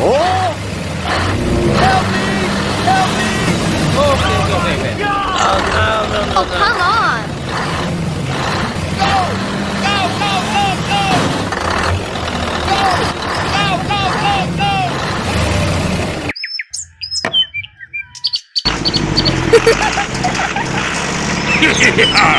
Oh! Help me! Help me! Okay. Oh, no. Oh, come on! Go! Go! Go! Go! Go! Go! Go! Go! Go!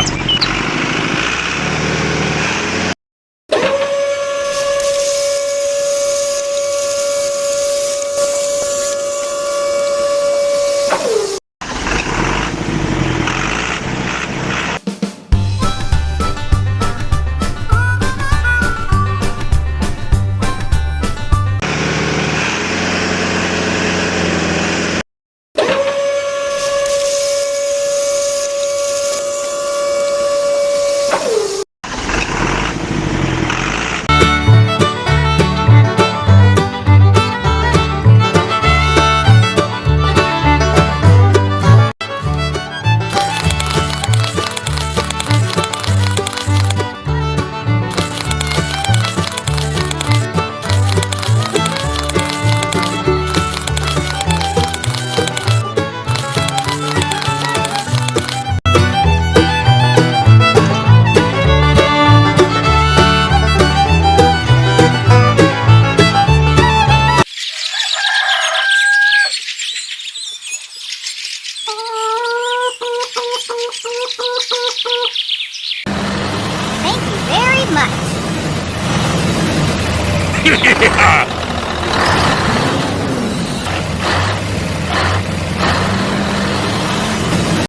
Thank you very much.